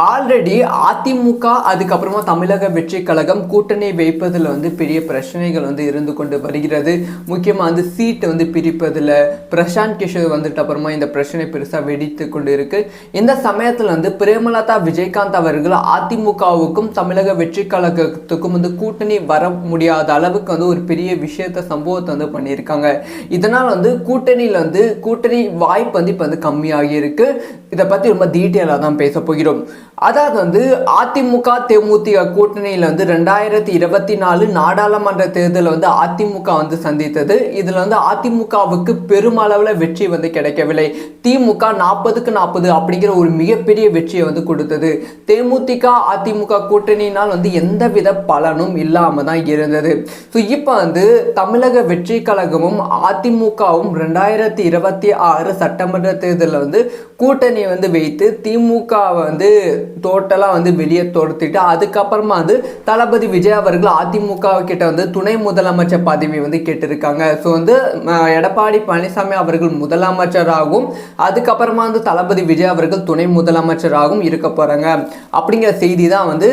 Already AIADMK அதுக்கப்புறமா தமிழக வெற்றி கழகம் கூட்டணி வைப்பதில் பெரிய பிரச்சனைகள் இருந்து கொண்டு வருகிறது. முக்கியமாக சீட்டு பிரிப்பதில் பிரசாந்த் கிஷோர் வந்துட்டு அப்புறமா இந்த பிரச்சனை பெருசாக வெடித்து கொண்டு இருக்கு. இந்த சமயத்தில் பிரேமலதா விஜயகாந்த் அவர்கள் அதிமுகவுக்கும் தமிழக வெற்றி கழகத்துக்கும் கூட்டணி வர முடியாத அளவுக்கு ஒரு பெரிய விஷயத்த சம்பவத்தை பண்ணியிருக்காங்க. இதனால் கூட்டணியில் கூட்டணி வாய்ப்பு இப்போ கம்மியாகி இருக்கு. இதை பற்றி ரொம்ப டீட்டெயிலாக தான் பேச போகிறோம். அதாவது அதிமுக தேமுதிக கூட்டணியில் 2024 நாடாளுமன்ற தேர்தலில் அதிமுக சந்தித்தது. இதில் அதிமுகவுக்கு பெருமளவில் வெற்றி கிடைக்கவில்லை. திமுக 40க்கு 40 அப்படிங்கிற ஒரு மிகப்பெரிய வெற்றியை கொடுத்தது. தேமுதிக அதிமுக கூட்டணியினால் எந்தவித பலனும் இல்லாமல் தான் இருந்தது. ஸோ இப்போ தமிழக வெற்றி கழகமும் அதிமுகவும் 2026 சட்டமன்ற தேர்தலில் கூட்டணி வைத்து திமுக டோட்டலாக வெளியே தோர்த்திட்டு அதுக்கப்புறமா தளபதி விஜய் அவர்கள் அதிமுக கிட்ட துணை முதலமைச்சர் பதவி கேட்டிருக்காங்க. ஸோ எடப்பாடி பழனிசாமி அவர்கள் முதலமைச்சராகவும் அதுக்கப்புறமா தளபதி விஜய் அவர்கள் துணை முதலமைச்சராகவும் இருக்க போறாங்க அப்படிங்கிற செய்தி தான்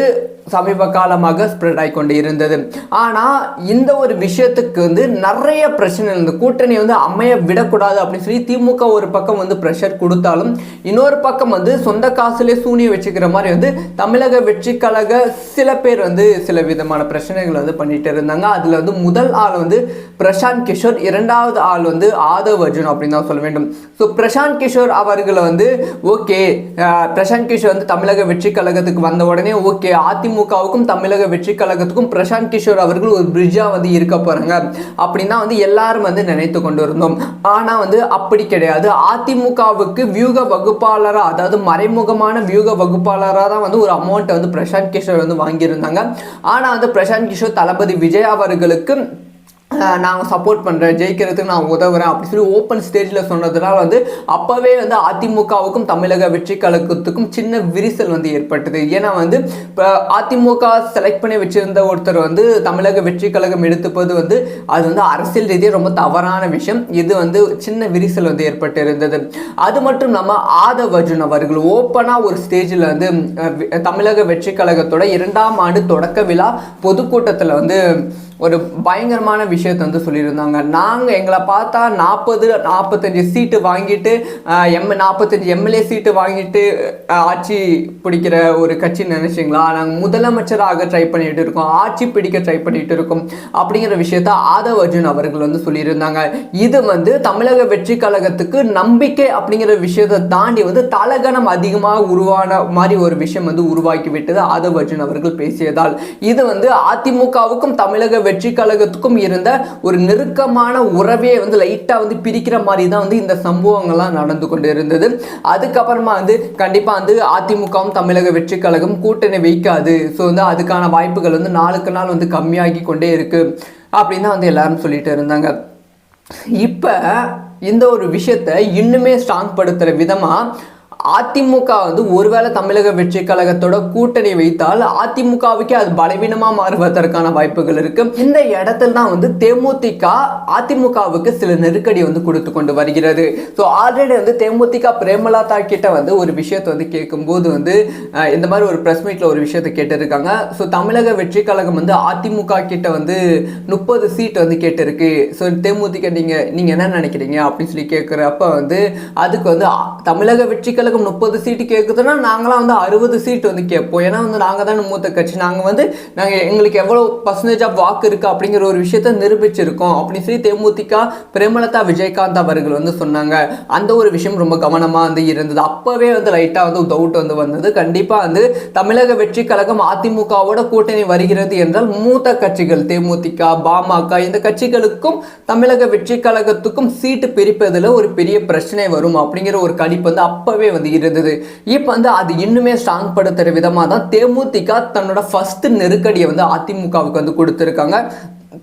சமீப காலமாக ஸ்ப்ரெட் ஆகி கொண்டு இருந்தது. ஆனால் இந்த ஒரு விஷயத்துக்கு நிறைய பிரச்சனை இருந்தது. கூட்டணி அமைய விடக்கூடாது அப்படின்னு சொல்லி திமுக ஒரு பக்கம் ப்ரெஷர் கொடுத்தாலும் இன்னொரு பக்கம் சொந்த காசுலேயே சூனிய வச்சுக்கிற மாதிரி தமிழக வெற்றி கழக சில பேர் சில விதமான பிரச்சனைகள் பண்ணிட்டு இருந்தாங்க. அதில் முதல் ஆள் பிரசாந்த் கிஷோர், இரண்டாவது ஆள் ஆதவ் அர்ஜுன் அப்படின்னு தான் சொல்ல வேண்டும். ஸோ பிரசாந்த் கிஷோர் அவர்கள் ஓகே, பிரசாந்த் கிஷோர் தமிழக வெற்றி கழகத்துக்கு வந்த உடனே ஓகே, அதிமுகவுக்கும் தமிழக வெற்றி கழகத்துக்கும் பிரசாந்த் கிஷோர் அவர்கள் ஒரு பிரிட்ஜா இருக்க போறாங்க அப்படின்னா எல்லாரும் நினைத்து கொண்டு இருந்தோம். ஆனா அப்படி கிடையாது. அதிமுகவுக்கு வியூக வகுப்பாளரா, அதாவது மறைமுகமான வியூக வகுப்பாளராக தான் ஒரு அமௌண்ட் பிரசாந்த் கிஷோர் வாங்கியிருந்தாங்க. ஆனா பிரசாந்த் கிஷோர் தளபதி விஜய் அவர்களுக்கு நான் சப்போர்ட் பண்ணுறேன், ஜெயிக்கிறதுக்கு நான் உதவுறேன் அப்படி சொல்லி ஓப்பன் ஸ்டேஜில் சொன்னதுனால அப்போவே அதிமுகவுக்கும் தமிழக வெற்றி கழகத்துக்கும் சின்ன விரிசல் ஏற்பட்டது. ஏன்னா இப்போ அதிமுக செலக்ட் பண்ணி வச்சிருந்த ஒருத்தர் தமிழக வெற்றி கழகம் எடுத்துப்பது அது அரசியல் ரீதியாக ரொம்ப தவறான விஷயம். இது சின்ன விரிசல் ஏற்பட்டு இருந்தது. அது மட்டும் இல்லாமல் ஆதவ் அர்ஜுன் அவர்கள் ஓப்பனாக ஒரு ஸ்டேஜில் தமிழக வெற்றி கழகத்தோட 2ஆம் ஆண்டு தொடக்க விழா பொதுக்கூட்டத்தில் ஒரு பயங்கரமான விஷயத்தை சொல்லியிருந்தாங்க. நாங்கள் எங்களை பார்த்தா 40-45 சீட்டு வாங்கிட்டு 45 எம்எல்ஏ சீட்டு வாங்கிட்டு ஆட்சி பிடிக்கிற ஒரு கட்சி நினைச்சிங்களா? நாங்கள் முதலமைச்சராக ட்ரை பண்ணிட்டு இருக்கோம், ஆட்சி பிடிக்க ட்ரை பண்ணிட்டு இருக்கோம் அப்படிங்கிற விஷயத்த ஆதவ் அர்ஜுன் அவர்கள் சொல்லியிருந்தாங்க. இது தமிழக வெற்றி கழகத்துக்கு நம்பிக்கை அப்படிங்கிற விஷயத்தை தாண்டி தலகணம் அதிகமாக உருவான மாதிரி ஒரு விஷயம் உருவாக்கி விட்டது ஆதவ் அர்ஜுன் அவர்கள் பேசியதால். இது அதிமுகவுக்கும் தமிழக வெற்றி கழகத்துக்கும் இருந்த ஒரு நெருக்கமான உறவே லைட்டா பிரிக்கிற மாதிரி தான் இந்த சம்பவங்கள்லாம் நடந்து கொண்டு இருந்தது. அதுக்கப்புறமா கண்டிப்பா அதிமுகவும் தமிழக வெற்றி கழகம் கூட்டணி வைக்காது. ஸோ அதுக்கான வாய்ப்புகள் நாளுக்கு நாள் கம்மியாகி கொண்டே இருக்கு அப்படின்னு தான் எல்லாரும் சொல்லிட்டு இருந்தாங்க. இப்ப இந்த ஒரு விஷயத்தை இன்னுமே ஸ்ட்ராங் படுத்துற விதமா அதிமுக ஒருவேளை தமிழக வெற்றி கழகத்தோட கூட்டணி வைத்தால் அதிமுகவுக்கே அது பலவீனமா மாறுவதற்கான வாய்ப்புகள் இருக்கு. இந்த இடத்துல தான் தேமுதிக அதிமுகவுக்கு சில நெருக்கடி கொடுத்து கொண்டு வருகிறது. ஸோ ஆல்ரெடி தேமுதிக பிரேமலதா கிட்ட ஒரு விஷயத்தை கேட்கும்போது இந்த மாதிரி ஒரு பிரஸ் மீட்ல ஒரு விஷயத்தை கேட்டிருக்காங்க. ஸோ தமிழக வெற்றி கழகம் அதிமுக கிட்ட 30 சீட் கேட்டிருக்கு. ஸோ தேமுதிக நீங்க என்ன நினைக்கிறீங்க அப்படின்னு சொல்லி கேட்கிறப்ப அதுக்கு தமிழக வெற்றி கழகம் 30 சீட்டு கேட்குதுன்னா நாங்களாம் 60 சீட் கேட்போம். ஏன்னா நாங்கள் தான் மூத்த கட்சி, நாங்கள் எங்களுக்கு எவ்வளோ % ஆஃப் வாக்கு இருக்கு அப்படிங்கிற ஒரு விஷயத்த நிரூபிச்சிருக்கோம் அப்படின்னு சொல்லி தேமுதிக பிரேமலதா விஜயகாந்த் அவர்கள் சொன்னாங்க. அந்த ஒரு விஷயம் ரொம்ப கவனமாக இருந்தது. அப்பவே லைட்டா டவுட் வந்தது. கண்டிப்பா தமிழக வெற்றி கழகம் அதிமுகவோட கூட்டணி வருகிறது என்றால் மூத்த கட்சிகள் தேமுதிக, பாமக இந்த கட்சிகளுக்கும் தமிழக வெற்றி கழகத்துக்கும் சீட்டு பிரிப்பதில் ஒரு பெரிய பிரச்சனை வரும் அப்படிங்கிற ஒரு கணிப்பு அப்பவே இருந்தது. இப்ப அது இன்னுமே ஸ்ட்ராங் படுத்துற விதமா தான் தேமுதிக தன்னோட ஃபர்ஸ்ட் நெருக்கடியை அதிமுகவுக்கு கொடுத்திருக்காங்க.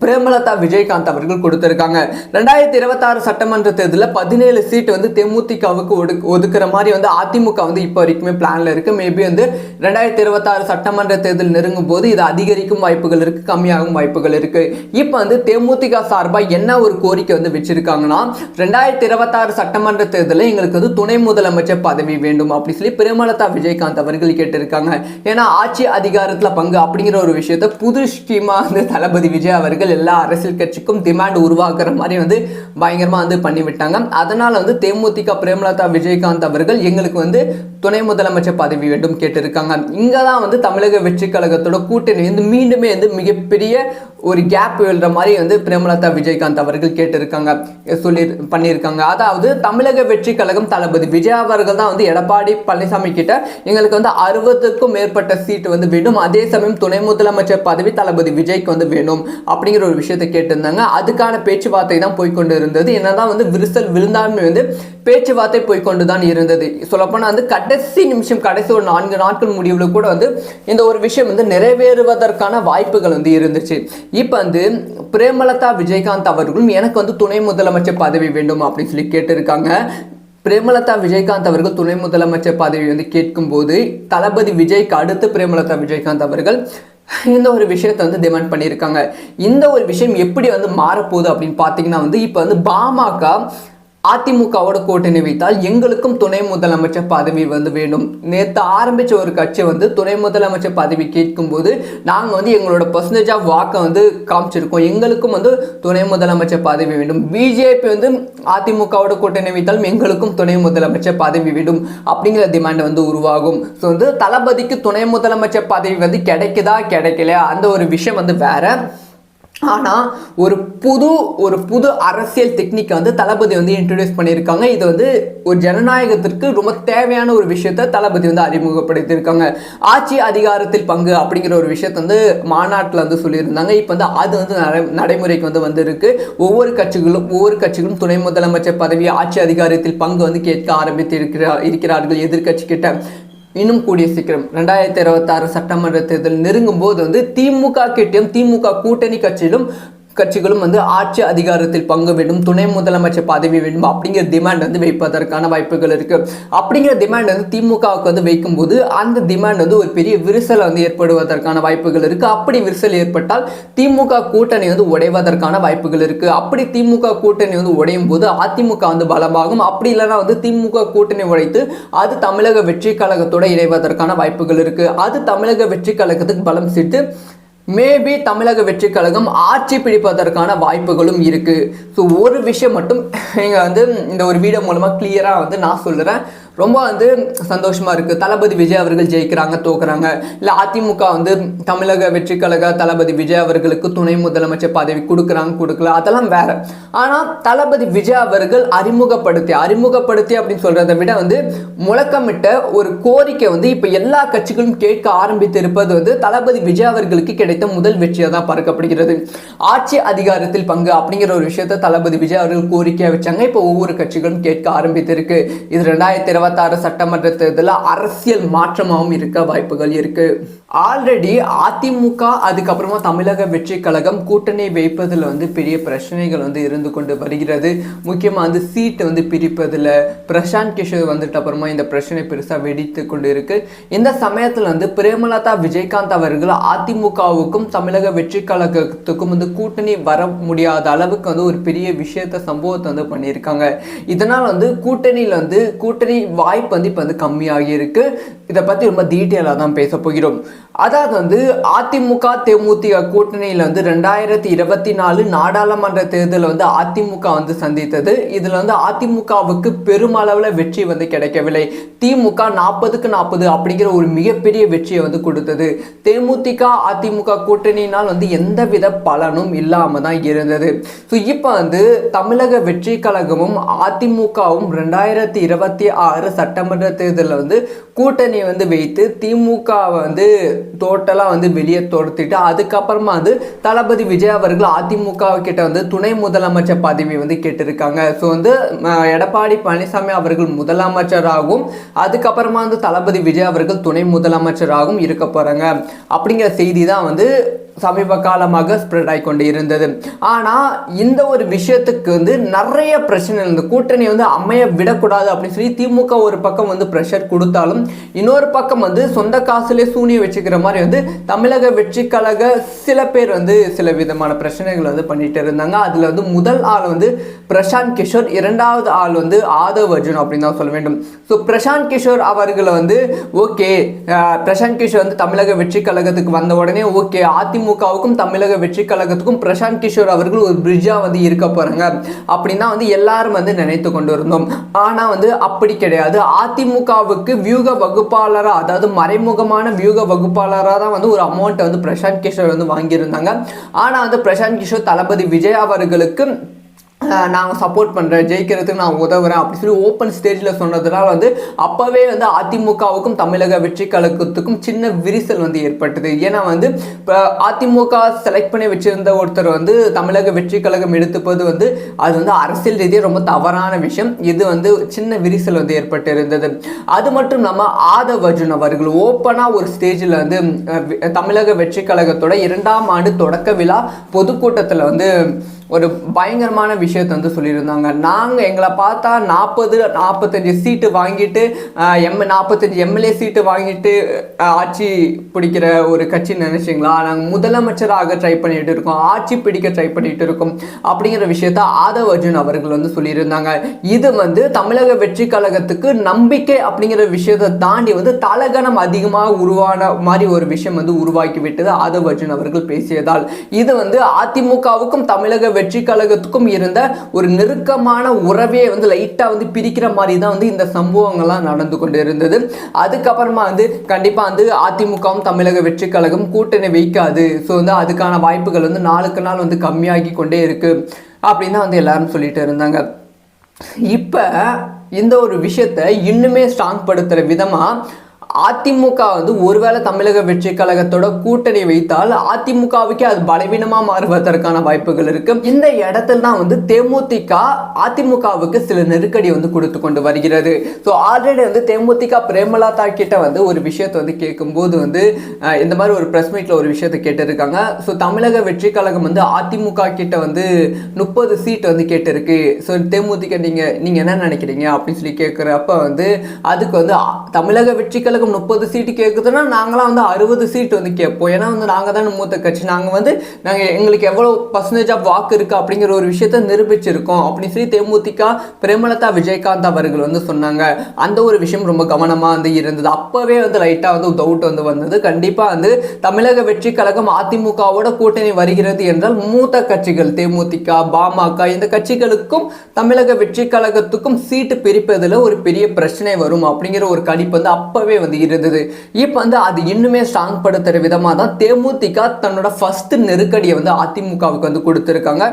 பிரேமலதா விஜயகாந்த் அவர்கள் கொடுத்திருக்காங்க. 2026 சட்டமன்ற தேர்தலில் 17 சீட் வந்து தேமுதிகவுக்கு ஒதுக்குற மாதிரி வந்து அதிமுக வந்து இப்போ வரைக்குமே பிளான்ல இருக்கு. மேபி வந்து 2026 சட்டமன்ற தேர்தல் நெருங்கும் போது இது அதிகரிக்கும் வாய்ப்புகள் இருக்கு, கம்மியாகும் வாய்ப்புகள் இருக்கு. இப்போ வந்து தேமுதிக சார்பாக என்ன ஒரு கோரிக்கை வந்து வச்சிருக்காங்கன்னா, 2026 சட்டமன்ற தேர்தலில் எங்களுக்கு வந்து துணை முதலமைச்சர் பதவி வேண்டும் அப்படி சொல்லி பிரேமலதா விஜயகாந்த் அவர்கள் கேட்டிருக்காங்க. ஏன்னா ஆட்சி அதிகாரத்தில் பங்கு அப்படிங்கிற ஒரு விஷயத்த புது ஸ்கீமா வந்து தளபதி விஜய் அவர்கள் எல்லா அரசியல் கட்சிக்கும் டிமாண்ட் உருவாக்குற மாதிரி வந்து பயங்கரமா வந்து பண்ணிவிட்டாங்க. அதனால வந்து தேமுதிக பிரேமலதா விஜயகாந்த் அவர்கள் எங்களுக்கு வந்து துணை முதலமைச்சர் பதவி வேண்டும் கேட்டிருக்காங்க. இங்கதான் வந்து தமிழக வெற்றி கழகத்தோட கூட்டணி வந்து மீண்டுமே வந்து மிகப்பெரிய ஒரு கேப் எழுற மாதிரி வந்து பிரேமலதா விஜயகாந்த் அவர்கள் கேட்டிருக்காங்க, பண்ணியிருக்காங்க. அதாவது தமிழக வெற்றி கழகம் தளபதி விஜய் அவர்கள் தான் வந்து எடப்பாடி பழனிசாமி கிட்ட எங்களுக்கு வந்து 60க்கும் மேற்பட்ட சீட் வந்து வேண்டும், அதே சமயம் துணை முதலமைச்சர் பதவி தளபதி விஜய்க்கு வந்து வேணும் அப்படிங்கிற ஒரு விஷயத்தை கேட்டிருந்தாங்க. அதுக்கான பேச்சுவார்த்தை தான் போய்கொண்டு இருந்தது. என்னதான் வந்து விரிசல் விழுந்தாலுமே வந்து பேச்சுவார்த்தை போய்கொண்டு தான் இருந்தது. சொல்லப்போனால் வந்து கடைசி நிமிஷம், கடைசி ஒரு 4 நாட்கள் முடிவில் கூட வந்து இந்த ஒரு விஷயம் வந்து நிறைவேறுவதற்கான வாய்ப்புகள் வந்து இருந்துச்சு. இப்போ வந்து பிரேமலதா விஜயகாந்த் அவர்களும் எனக்கு வந்து துணை முதலமைச்சர் பதவி வேண்டும் அப்படின்னு சொல்லி கேட்டிருக்காங்க. பிரேமலதா விஜயகாந்த் அவர்கள் துணை முதலமைச்சர் பதவி வந்து கேட்கும் போது தளபதி விஜய்க்கு அடுத்து பிரேமலதா விஜயகாந்த் அவர்கள் இந்த ஒரு விஷயத்தை வந்து டிமாண்ட் பண்ணியிருக்காங்க. இந்த ஒரு விஷயம் எப்படி வந்து மாறப்போகுது அப்படின்னு பார்த்தீங்கன்னா வந்து இப்போ வந்து பாமக அதிமுகவோட கூட்டணி வைத்தால் எங்களுக்கும் துணை முதலமைச்சர் பதவி வந்து வேண்டும். நேற்று ஆரம்பிச்ச ஒரு கட்சி வந்து துணை முதலமைச்சர் பதவி கேட்கும் போது நாங்கள் வந்து எங்களோட பர்சன்டேஜ் ஆஃப் வாக்கை வந்து காமிச்சிருக்கோம், எங்களுக்கும் வந்து துணை முதலமைச்சர் பதவி வேண்டும். பிஜேபி வந்து அதிமுகவோட கூட்டணி வைத்தாலும் எங்களுக்கும் துணை முதலமைச்சர் பதவி வேண்டும் அப்படிங்கிற டிமாண்ட் வந்து உருவாகும். ஸோ வந்து தளபதிக்கு துணை முதலமைச்சர் பதவி வந்து கிடைக்குதா கிடைக்கலையா அந்த ஒரு விஷயம் வந்து வேற. ஆனால் ஒரு புது அரசியல் டெக்னிக்கை வந்து தளபதி வந்து இன்ட்ரடியூஸ் பண்ணியிருக்காங்க. இது வந்து ஒரு ஜனநாயகத்திற்கு ரொம்ப தேவையான ஒரு விஷயத்தை தளபதி வந்து அறிமுகப்படுத்தியிருக்காங்க. ஆட்சி அதிகாரத்தில் பங்கு அப்படிங்கிற ஒரு விஷயத்தை வந்து மாநாட்டில் வந்து சொல்லியிருந்தாங்க. இப்போ வந்து அது வந்து நடைமுறைக்கு வந்து வந்திருக்கு. ஒவ்வொரு கட்சிகளும் துணை முதலமைச்சர் பதவி, ஆட்சி அதிகாரத்தில் பங்கு வந்து கேட்க ஆரம்பித்து இருக்கிறார்கள் எதிர்கட்சி கிட்ட. இன்னும் கூடிய சீக்கிரம் 2026 சட்டமன்ற தேர்தல் நெருங்கும் போது வந்து திமுக கிட்டையும் திமுக கூட்டணி கட்சிகளும் வந்து ஆட்சி அதிகாரத்தில் பங்கு வேண்டும், துணை முதலமைச்சர் பதவி வேண்டும் அப்படிங்கிற டிமாண்ட் வந்து வைப்பதற்கான வாய்ப்புகள் இருக்கு. அப்படிங்கிற டிமாண்ட் வந்து திமுகவுக்கு வந்து வைக்கும்போது அந்த டிமாண்ட் வந்து ஒரு பெரிய விரிசல் வந்து ஏற்படுவதற்கான வாய்ப்புகள் இருக்கு. அப்படி விரிசல் ஏற்பட்டால் திமுக கூட்டணி வந்து உடைவதற்கான வாய்ப்புகள் இருக்கு. அப்படி திமுக கூட்டணி வந்து உடையும் போது அதிமுக வந்து பலமாகும். அப்படி இல்லைன்னா வந்து திமுக கூட்டணி உடைத்து அது தமிழக வெற்றி கழகத்தோட இணைவதற்கான வாய்ப்புகள் இருக்கு. அது தமிழக வெற்றி கழகத்துக்கு பலம் சேர்த்து மேபி தமிழக வெற்றி கழகம் ஆட்சி பிடிப்பதற்கான வாய்ப்புகளும் இருக்கு. ஸோ ஒரு விஷயம் மட்டும் நீங்கள் வந்து இந்த ஒரு வீடியோ மூலமாக கிளியராக வந்து நான் சொல்லுறேன். ரொம்ப வந்து சந்தோஷமா இருக்கு. தளபதி விஜய் அவர்கள் ஜெயிக்கிறாங்க, தோக்குறாங்க, இல்லை அதிமுக வந்து தமிழக வெற்றி கழக தளபதி விஜய் அவர்களுக்கு துணை முதலமைச்சர் பதவி கொடுக்கல, அதெல்லாம் வேற. ஆனால் தளபதி விஜய் அவர்கள் அறிமுகப்படுத்தி அப்படின்னு சொல்றதை விட வந்து முழக்கமிட்ட ஒரு கோரிக்கை வந்து இப்போ எல்லா கட்சிகளும் கேட்க ஆரம்பித்து இருப்பது வந்து தளபதி விஜய் அவர்களுக்கு கிடைத்த முதல் வெற்றியாக தான் பார்க்கப்படுகிறது. ஆட்சி அதிகாரத்தில் பங்கு அப்படிங்கிற ஒரு விஷயத்தை தளபதி விஜய் அவர்கள் கோரிக்கையா வச்சாங்க. இப்போ ஒவ்வொரு கட்சிகளும் கேட்க ஆரம்பித்திருக்கு. இது 2026 சட்டமன்ற தேர்தலில் அரசியல் மாற்றமாகவும் இருக்க வாய்ப்புகள் இருக்கு. ஆல்ரெடி அதிமுக அதுக்கப்புறமா தமிழக வெற்றி கழகம் கூட்டணி வைப்பதில் வந்து பெரிய பிரச்சனைகள் வந்து இருந்து கொண்டு வருகிறது. முக்கியமாக வந்து சீட்டு வந்து பிரிப்பதில் பிரசாந்த் கிஷோர் வந்துட்டு அப்புறமா இந்த பிரச்சனை பெருசாக வெடித்து கொண்டு இருக்கு. இந்த சமயத்தில் வந்து பிரேமலதா விஜயகாந்த் அவர்கள் அதிமுகவுக்கும் தமிழக வெற்றி கழகத்துக்கும் வந்து கூட்டணி வர முடியாத அளவுக்கு வந்து ஒரு பெரிய சம்பவத்தை வந்து பண்ணியிருக்காங்க. இதனால் வந்து கூட்டணி வாய்ப்பு வந்து இப்போ வந்து கம்மியாகி இருக்கு. இதை பற்றி ரொம்ப டீட்டெயிலாக தான் பேச போகிறோம். அதாவது வந்து அதிமுக தேமுதிக கூட்டணியில் வந்து 2024 நாடாளுமன்ற தேர்தலில் வந்து அதிமுக வந்து சந்தித்தது. இதில் வந்து அதிமுகவுக்கு பெருமளவில் வெற்றி வந்து கிடைக்கவில்லை. திமுக 40க்கு 40 அப்படிங்கிற ஒரு மிகப்பெரிய வெற்றியை வந்து கொடுத்தது. தேமுதிக அதிமுக கூட்டணியினால் வந்து எந்தவித பலனும் இல்லாமல் தான் இருந்தது. ஸோ இப்போ வந்து தமிழக வெற்றி கழகமும் அதிமுகவும் 2026 சட்டமன்ற தேர்தலில் வந்து கூட்டணி வந்து வைத்து திமுக வந்து டோட்டலாக வந்து வெளியே தோர்த்திட்டு அதுக்கப்புறமா வந்து தளபதி விஜய் அவர்கள் அதிமுக கிட்ட வந்து துணை முதலமைச்சர் பதவி வந்து கேட்டிருக்காங்க. ஸோ வந்து எடப்பாடி பழனிசாமி அவர்கள் முதலமைச்சராகவும் அதுக்கப்புறமா வந்து தளபதி விஜய் அவர்கள் துணை முதலமைச்சராகவும் இருக்க போறாங்க அப்படிங்கிற செய்தி தான் வந்து சமீப காலமாக ஸ்ப்ரெட் ஆகி கொண்டு இருந்தது. ஆனால் இந்த ஒரு விஷயத்துக்கு வந்து நிறைய பிரச்சனை இருந்தது. கூட்டணி வந்து அமைய விடக்கூடாது அப்படின்னு சொல்லி திமுக ஒரு பக்கம் வந்து ப்ரெஷர் கொடுத்தாலும், இன்னொரு பக்கம் வந்து சொந்த காசுலேயே சூனியம் வச்சுக்கிற மாதிரி வந்து தமிழக வெற்றி கழக சில பேர் வந்து சில விதமான பிரச்சனைகள் வந்து பண்ணிட்டு இருந்தாங்க. அதில் வந்து முதல் ஆள் வந்து பிரசாந்த் கிஷோர், இரண்டாவது ஆள் வந்து ஆதவ் அர்ஜுன் அப்படின்னு தான் சொல்ல வேண்டும். ஸோ பிரசாந்த் கிஷோர் அவர்களை வந்து ஓகே, பிரசாந்த் கிஷோர் வந்து தமிழக வெற்றி கழகத்துக்கு வந்த உடனே ஓகே, அதிமுகவுக்கும் தமிழக வெற்றி கழகத்துக்கும் பிரசாந்த் கிஷோர் அவர்கள் ஒரு பிரிட்ஜா வந்து இருக்க போறாங்க அப்படின்னா வந்து எல்லாரும் வந்து நினைத்து கொண்டு இருந்தோம். ஆனா வந்து அப்படி கிடையாது. அதிமுகவுக்கு வியூக வகுப்பாளரா, அதாவது மறைமுகமான வியூக வகுப்பாளராக தான் வந்து ஒரு அமௌண்ட் வந்து பிரசாந்த் கிஷோர் வந்து வாங்கியிருந்தாங்க. ஆனா வந்து பிரசாந்த் கிஷோர் தளபதி விஜய் அவர்களுக்கு நாங்கள் சப்போர்ட் பண்ணுறேன், ஜெயிக்கிறதுக்கு நான் உதவுறேன் அப்படி சொல்லி ஓப்பன் ஸ்டேஜில் சொன்னதுனால வந்து அப்போவே வந்து அதிமுகவுக்கும் தமிழக வெற்றி கழகத்துக்கும் சின்ன விரிசல் வந்து ஏற்பட்டது. ஏன்னா வந்து இப்போ அதிமுக செலக்ட் பண்ணி வச்சிருந்த ஒருத்தர் வந்து தமிழக வெற்றி கழகம் எடுத்துப்பது வந்து அது வந்து அரசியல் ரீதியாக ரொம்ப தவறான விஷயம். இது வந்து சின்ன விரிசல் வந்து ஏற்பட்டு இருந்தது. அது மட்டும் இல்லாமல் ஆதவ் அர்ஜுன் அவர்கள் ஓப்பனாக ஒரு ஸ்டேஜில் வந்து தமிழக வெற்றி கழகத்தோட 2ஆம் ஆண்டு தொடக்க விழா பொதுக்கூட்டத்தில் வந்து ஒரு பயங்கரமான விஷயத்தை வந்து சொல்லியிருந்தாங்க. நாங்கள் எங்களை பார்த்தா 40-45 சீட்டு வாங்கிட்டு 45 எம்எல்ஏ சீட்டு வாங்கிட்டு ஆட்சி பிடிக்கிற ஒரு கட்சி நினைச்சிங்களா? நாங்கள் முதலமைச்சராக ட்ரை பண்ணிட்டு இருக்கோம், ஆட்சி பிடிக்க ட்ரை பண்ணிட்டு இருக்கோம் அப்படிங்கிற விஷயத்த ஆதவ் அர்ஜுன் அவர்கள் வந்து சொல்லியிருந்தாங்க. இது வந்து தமிழக வெற்றி கழகத்துக்கு நம்பிக்கை அப்படிங்கிற விஷயத்தை தாண்டி வந்து தலகணம் அதிகமாக உருவான மாதிரி ஒரு விஷயம் வந்து உருவாக்கி விட்டது ஆதவ் அர்ஜுன் அவர்கள் பேசியதால். இது வந்து அதிமுகவுக்கும் தமிழக வெற்றி கழகத்துக்கும் இருந்த ஒரு நெருக்கமான உறவே வந்து லைட்டா வந்து பிரிக்கிற மாதிரி தான் வந்து இந்த சம்பவங்கள்லாம் நடந்து கொண்டு இருந்தது. அதுக்கப்புறமா வந்து கண்டிப்பா வந்து அதிமுகவும் தமிழக வெற்றி கழகம் கூட்டணி வைக்காது, ஸோ வந்து அதுக்கான வாய்ப்புகள் வந்து நாளுக்கு நாள் வந்து கம்மியாகி கொண்டே இருக்கு அப்படின்னு தான் வந்து எல்லாரும் சொல்லிட்டு இருந்தாங்க. இப்போ இந்த ஒரு விஷயத்தை இன்னுமே ஸ்ட்ராங் படுத்துற விதமா அதிமுக வந்து ஒருவேளை தமிழக வெற்றி கழகத்தோட கூட்டணி வைத்தால் அதிமுகவுக்கு அது பலவீனமாக மாறுவதற்கான வாய்ப்புகள் இருக்கு. இந்த இடத்துல தான் வந்து தேமுதிக அதிமுகவுக்கு சில நெருக்கடி வந்து கொடுத்து கொண்டு வருகிறது. ஸோ ஆல்ரெடி வந்து தேமுதிக பிரேமலதா கிட்ட வந்து ஒரு விஷயத்தை வந்து கேட்கும்போது வந்து இந்த மாதிரி ஒரு ப்ரெஸ் மீட்ல ஒரு விஷயத்தை கேட்டிருக்காங்க. ஸோ தமிழக வெற்றி கழகம் வந்து அதிமுக கிட்ட வந்து 30 சீட் வந்து கேட்டிருக்கு. ஸோ தேமுதிக நீங்க என்ன நினைக்கிறீங்க அப்படின்னு சொல்லி கேட்குறப்ப வந்து அதுக்கு வந்து தமிழக வெற்றி கழகம் 30 சீட்டு கேட்குதுன்னா நாங்களாம் வந்து 60 சீட் வந்து கேட்போம். ஏன்னா வந்து நாங்கள் தானே மூத்த கட்சி, நாங்கள் எங்களுக்கு எவ்வளோ % ஆஃப் வாக்கு இருக்கு அப்படிங்கிற ஒரு விஷயத்த நிரூபிச்சிருக்கோம் அப்படின்னு சொல்லி தேமுதிக பிரேமலதா விஜயகாந்த் அவர்கள் வந்து சொன்னாங்க. அந்த ஒரு விஷயம் ரொம்ப கவனமாக வந்து இருந்தது. அப்பவே வந்து லைட்டாக வந்து டவுட் வந்து வந்தது. கண்டிப்பாக வந்து தமிழக வெற்றி கழகம் அதிமுகவோட கூட்டணி வருகிறது என்றால் மூத்த கட்சிகள் தேமுதிக, பாமக இந்த கட்சிகளுக்கும் தமிழக வெற்றி கழகத்துக்கும் சீட்டு பிரிப்பதில் ஒரு பெரிய பிரச்சனை வரும் அப்படிங்கிற ஒரு கணிப்பு வந்து அப்பவே வந்து இருந்தது. இப்போ வந்து அது இன்னுமே ஸ்ட்ராங் படுத்துற விதமாக தான் தேமுதிக தன்னோட ஃபர்ஸ்ட் நெருக்கடியை வந்து அதிமுகவுக்கு வந்து கொடுத்திருக்காங்க.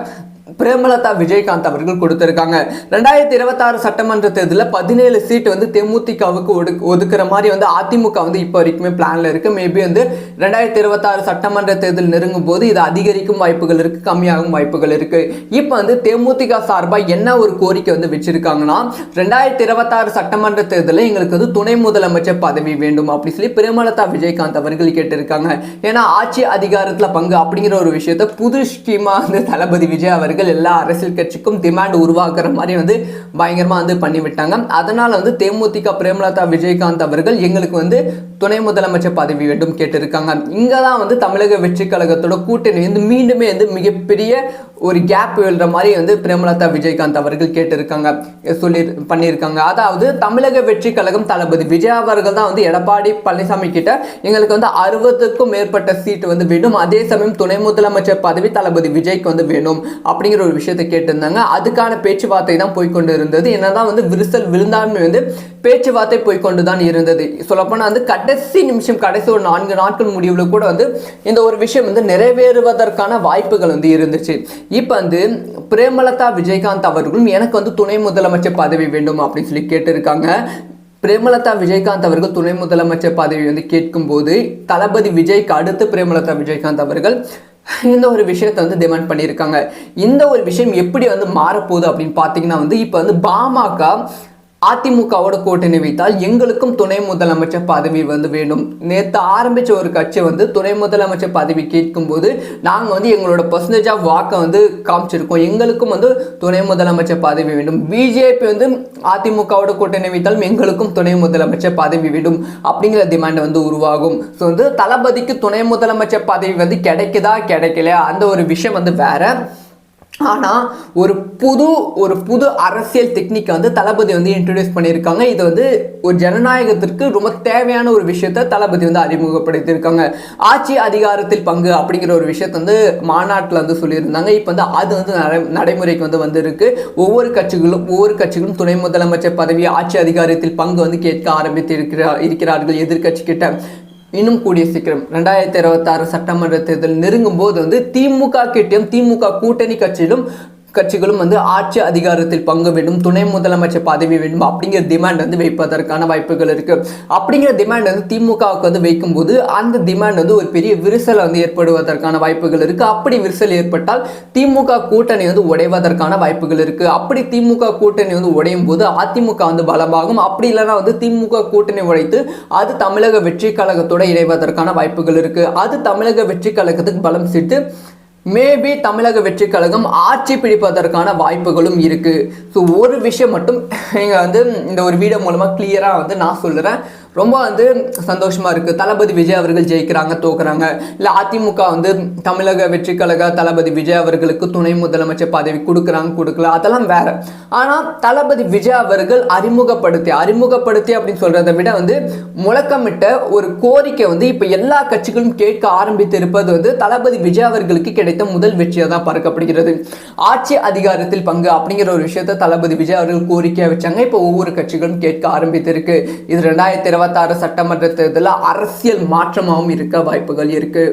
பிரேமலதா விஜயகாந்த் அவர்கள் கொடுத்திருக்காங்க. 2026 சட்டமன்ற தேர்தலில் 17 சீட் வந்து தேமுதிகவுக்கு ஒதுக்குற மாதிரி வந்து அதிமுக வந்து இப்போ வரைக்குமே பிளான்ல இருக்கு. மேபி வந்து 2026 சட்டமன்ற தேர்தல் நெருங்கும் போது இது அதிகரிக்கும் வாய்ப்புகள் இருக்கு, கம்மியாகும் வாய்ப்புகள் இருக்கு. இப்போ வந்து தேமுதிக சார்பாக என்ன ஒரு கோரிக்கை வந்து வச்சிருக்காங்கன்னா 2026 சட்டமன்ற தேர்தலில் எங்களுக்கு வந்து துணை முதலமைச்சர் பதவி வேண்டும் அப்படி சொல்லி பிரேமலதா விஜயகாந்த் அவர்கள் கேட்டிருக்காங்க. ஏன்னா ஆட்சி அதிகாரத்தில் பங்கு அப்படிங்கிற ஒரு விஷயத்த புது ஸ்கீமா வந்து தளபதி விஜய் அவர்கள் எல்லா அரசியல் கட்சிக்கும் டிமாண்ட் உருவாக்குற மாதிரி வந்து பயங்கரமா வந்து பண்ணிவிட்டாங்க. அதனால வந்து தேமுதிக பிரேமலதா விஜயகாந்த் அவர்கள் எங்களுக்கு வந்து துணை முதலமைச்சர் பதவி வேண்டும் கேட்டிருக்காங்க. இங்கதான் வந்து தமிழக வெற்றி கழகத்தோட கூட்டணி வந்து மீண்டுமே வந்து மிகப்பெரிய ஒரு கேப் விழுற மாதிரி வந்து பிரேமலதா விஜயகாந்த் அவர்கள் கேட்டிருக்காங்க, பண்ணியிருக்காங்க. அதாவது தமிழக வெற்றி கழகம் தளபதி விஜய் அவர்கள் தான் வந்து எடப்பாடி பழனிசாமி கிட்ட எங்களுக்கு வந்து 60க்கும் மேற்பட்ட சீட்டு வந்து வேண்டும், அதே சமயம் துணை முதலமைச்சர் பதவி தளபதி விஜய்க்கு வந்து வேணும் அப்படிங்கிற ஒரு விஷயத்தை கேட்டிருந்தாங்க. அதுக்கான பேச்சுவார்த்தை தான் போய்கொண்டு இருந்தது. என்னதான் வந்து விரிசல் விழுந்தாலுமே வந்து பேச்சுவார்த்தை போய்கொண்டு தான் இருந்தது. சொல்லப்போனால் வந்து கடைசி நிமிஷம், கடைசி ஒரு 4 நாட்கள் முடிவில் கூட வந்து இந்த ஒரு விஷயம் வந்து நிறைவேறுவதற்கான வாய்ப்புகள் வந்து இருந்துச்சு. இப்போ வந்து பிரேமலதா விஜயகாந்த் அவர்களும் எனக்கு வந்து துணை முதலமைச்சர் பதவி வேண்டும் அப்படின்னு சொல்லி கேட்டிருக்காங்க. பிரேமலதா விஜயகாந்த் அவர்கள் துணை முதலமைச்சர் பதவி வந்து கேட்கும் போது தளபதி விஜய்க்கு அடுத்து பிரேமலதா விஜயகாந்த் அவர்கள் இந்த ஒரு விஷயத்தை வந்து டிமாண்ட் பண்ணியிருக்காங்க. இந்த ஒரு விஷயம் எப்படி வந்து மாறப்போகுது அப்படின்னு பார்த்தீங்கன்னா வந்து இப்போ வந்து பாமக அதிமுகவோட கூட்டணி வைத்தால் எங்களுக்கும் துணை முதலமைச்சர் பதவி வந்து வேண்டும். நேற்று ஆரம்பிச்ச ஒரு கட்சி வந்து துணை முதலமைச்சர் பதவி கேட்கும்போது நாங்கள் வந்து எங்களோட பர்சன்டேஜ் ஆஃப் வாக்கை வந்து காமிச்சிருக்கோம், எங்களுக்கும் வந்து துணை முதலமைச்சர் பதவி வேண்டும். பிஜேபி வந்து அதிமுகவோட கூட்டணி வைத்தாலும் எங்களுக்கும் துணை முதலமைச்சர் பதவி வேண்டும் அப்படிங்கிற டிமாண்ட் வந்து உருவாகும். ஸோ வந்து தளபதிக்கு துணை முதலமைச்சர் பதவி வந்து கிடைக்குதா கிடைக்கலையா அந்த ஒரு விஷயம் வந்து வேற. ஆனால் ஒரு புது அரசியல் டெக்னிக்கை வந்து தளபதி வந்து இன்ட்ரடியூஸ் பண்ணியிருக்காங்க. இது வந்து ஒரு ஜனநாயகத்திற்கு ரொம்ப தேவையான ஒரு விஷயத்த தளபதி வந்து அறிமுகப்படுத்தியிருக்காங்க. ஆட்சி அதிகாரத்தில் பங்கு அப்படிங்கிற ஒரு விஷயத்த வந்து மாநாட்டில் வந்து சொல்லியிருந்தாங்க. இப்போ வந்து அது வந்து நடைமுறைக்கு வந்து வந்திருக்கு. ஒவ்வொரு கட்சிகளும் துணை முதலமைச்சர் பதவி, ஆட்சி அதிகாரத்தில் பங்கு வந்து கேட்க ஆரம்பித்து இருக்கிறார்கள் எதிர்கட்சி கிட்ட. இன்னும் கூடிய சீக்கிரம் 2026 சட்டமன்ற தேர்தல் நெருங்கும் போது வந்து திமுக கிட்டையும் திமுக கூட்டணி கட்சிகளும் வந்து ஆட்சி அதிகாரத்தில் பங்கு வேண்டும், துணை முதலமைச்சர் பதவி வேண்டும் அப்படிங்கிற டிமாண்ட் வந்து வைப்பதற்கான வாய்ப்புகள் இருக்கு. அப்படிங்கிற டிமாண்ட் வந்து திமுகவுக்கு வந்து வைக்கும்போது அந்த டிமாண்ட் வந்து ஒரு பெரிய விரிசல் வந்து ஏற்படுவதற்கான வாய்ப்புகள் இருக்கு. அப்படி விரிசல் ஏற்பட்டால் திமுக கூட்டணி வந்து உடைவதற்கான வாய்ப்புகள் இருக்கு. அப்படி திமுக கூட்டணி வந்து உடையும் போது அதிமுக வந்து பலமாகும். அப்படி இல்லைன்னா வந்து திமுக கூட்டணி உடைத்து அது தமிழக வெற்றி கழகத்தோட இணைவதற்கான வாய்ப்புகள் இருக்கு. அது தமிழக வெற்றி கழகத்துக்கு பலம் சேர்த்து மேபி தமிழக வெற்றி கழகம் ஆட்சி பிடிப்பதற்கான வாய்ப்புகளும் இருக்கு. ஸோ ஒரு விஷயம் மட்டும் நீங்கள் வந்து இந்த ஒரு வீடியோ மூலமாக கிளியராக வந்து நான் சொல்லுறேன். ரொம்ப வந்து சந்தோஷமா இருக்கு. தளபதி விஜய் அவர்கள் ஜெயிக்கிறாங்க, தோக்குறாங்க, இல்லை அதிமுக வந்து தமிழக வெற்றி கழக தளபதி விஜய் அவர்களுக்கு துணை முதலமைச்சர் பதவி கொடுக்கல, அதெல்லாம் வேற. ஆனால் தளபதி விஜய் அவர்கள் அறிமுகப்படுத்தி அப்படின்னு சொல்றதை விட வந்து முழக்கமிட்ட ஒரு கோரிக்கை வந்து இப்போ எல்லா கட்சிகளும் கேட்க ஆரம்பித்து இருப்பது வந்து தளபதி விஜய் அவர்களுக்கு கிடைத்த முதல் வெற்றியாக தான் பார்க்கப்படுகிறது. ஆட்சி அதிகாரத்தில் பங்கு அப்படிங்கிற ஒரு விஷயத்தை தளபதி விஜய் அவர்கள் கோரிக்கையா வச்சாங்க. இப்போ ஒவ்வொரு கட்சிகளும் கேட்க ஆரம்பித்து இருக்கு. இது 2026 சட்டமன்ற தேர்தலில் அரசியல் மாற்றமாகவும் இருக்க வாய்ப்புகள் இருக்கு.